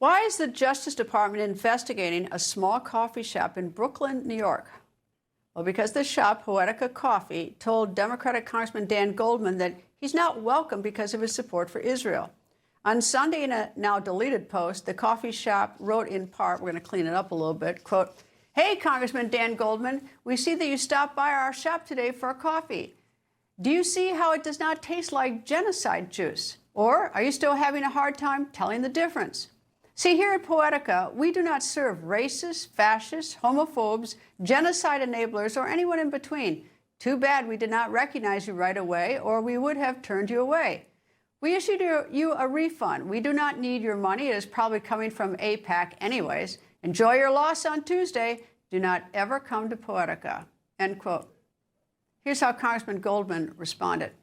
Why is the Justice Department investigating a small coffee shop in Brooklyn, New York? Well, because the shop, Poetica Coffee, told Democratic Congressman Dan Goldman that he's not welcome because of his support for Israel. On Sunday, in a now deleted post, the coffee shop wrote in part, we're going to clean it up a little bit, quote, "Hey, Congressman Dan Goldman, we see that you stopped by our shop today for a coffee. Do you see how it does not taste like genocide juice? Or are you still having a hard time telling the difference? See, here at Poetica, we do not serve racists, fascists, homophobes, genocide enablers, or anyone in between. Too bad we did not recognize you right away, or we would have turned you away. We issued you a refund. We do not need your money. It is probably coming from AIPAC anyways. Enjoy your loss on Tuesday. Do not ever come to Poetica." End quote. Here's how Congressman Goldman responded.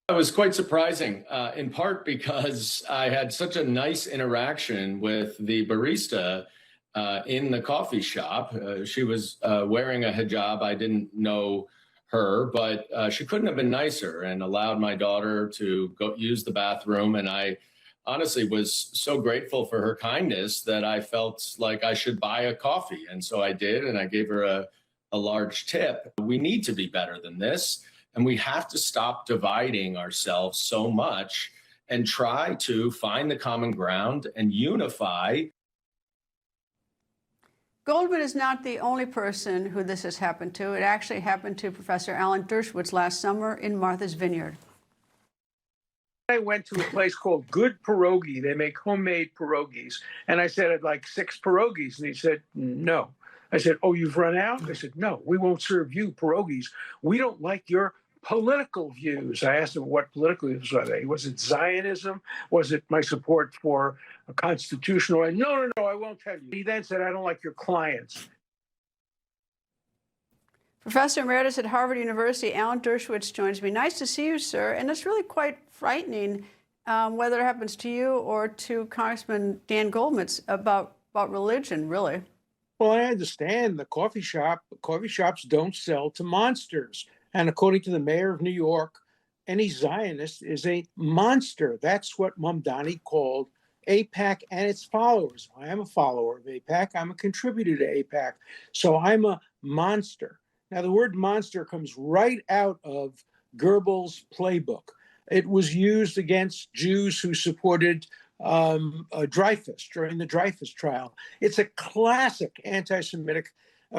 It was quite surprising, in part because I had such a nice interaction with the barista in the coffee shop. She was wearing a hijab. I didn't know her, but she couldn't have been nicer and allowed my daughter to go use the bathroom. And I honestly was so grateful for her kindness that I felt like I should buy a coffee. And so I did, and I gave her a large tip. We need to be better than this. And we have to stop dividing ourselves so much and try to find the common ground and unify. Goldman is not the only person who this has happened to. It actually happened to Professor Alan Dershowitz last summer in Martha's Vineyard. I went to a place called Good Pierogi. They make homemade pierogies. And I said, I'd like 6 pierogies. And he said, no. I said, oh, you've run out? They said, no, we won't serve you pierogies. We don't like your political views. I asked him what political views are they? Was it Zionism? Was it my support for a constitutional? No, I won't tell you. He then said, I don't like your clients. Professor Emeritus at Harvard University, Alan Dershowitz joins me. Nice to see you, sir. And it's really quite frightening, whether it happens to you or to Congressman Dan Goldman, about religion, really. Well, I understand the coffee shops don't sell to monsters. And according to the mayor of New York, any Zionist is a monster. That's what Mamdani called AIPAC and its followers. I am a follower of AIPAC. I'm a contributor to AIPAC. So I'm a monster. Now, the word monster comes right out of Goebbels' playbook. It was used against Jews who supported Dreyfus during the Dreyfus trial. It's a classic anti-Semitic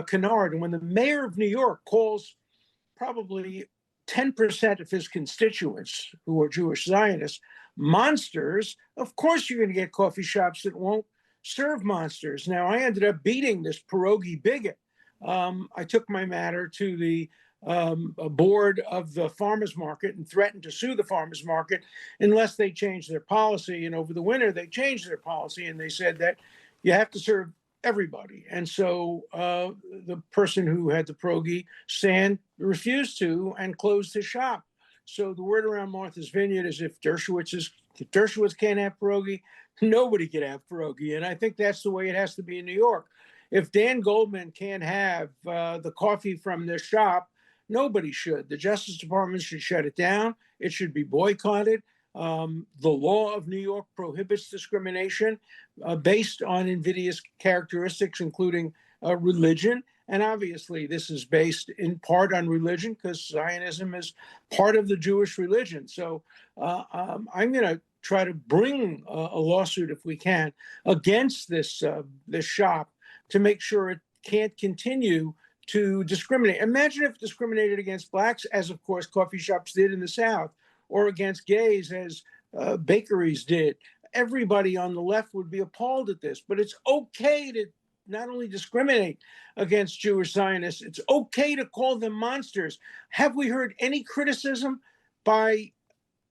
canard. And when the mayor of New York calls probably 10% of his constituents who are Jewish Zionists monsters, of course you're going to get coffee shops that won't serve monsters. Now, I ended up beating this pierogi bigot. I took my matter to the board of the farmers market and threatened to sue the farmers market unless they changed their policy. And over the winter, they changed their policy and they said that you have to serve everybody. And so the person who had the pierogi stand refused to and closed his shop. So the word around Martha's Vineyard is if Dershowitz can't have pierogi, nobody can have pierogi. And I think that's the way it has to be in New York. If Dan Goldman can't have the coffee from their shop, nobody should. The Justice Department should shut it down. It should be boycotted. The law of New York prohibits discrimination based on invidious characteristics, including religion. And obviously, this is based in part on religion because Zionism is part of the Jewish religion. So I'm going to try to bring a lawsuit, if we can, against this shop to make sure it can't continue to discriminate. Imagine if it discriminated against blacks, as of course coffee shops did in the South, or against gays, as bakeries did. Everybody on the left would be appalled at this, but it's okay to not only discriminate against Jewish Zionists, it's okay to call them monsters. Have we heard any criticism by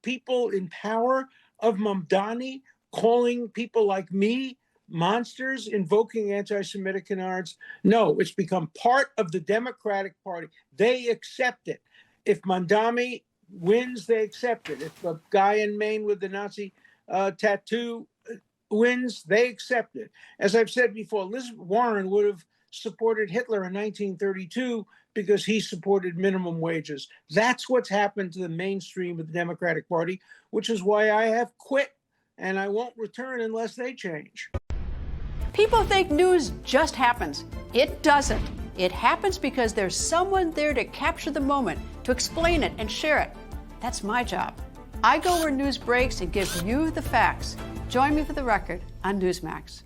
people in power of Mamdani calling people like me monsters, invoking anti-Semitic canards? No, it's become part of the Democratic Party. They accept it. If Mamdani wins, they accept it. If the guy in Maine with the Nazi tattoo wins, they accept it. As I've said before, Elizabeth Warren would have supported Hitler in 1932 because he supported minimum wages. That's what's happened to the mainstream of the Democratic Party, which is why I have quit and I won't return unless they change. People think news just happens. It doesn't. It happens because there's someone there to capture the moment, to explain it and share it. That's my job. I go where news breaks and give you the facts. Join me for The Record on Newsmax.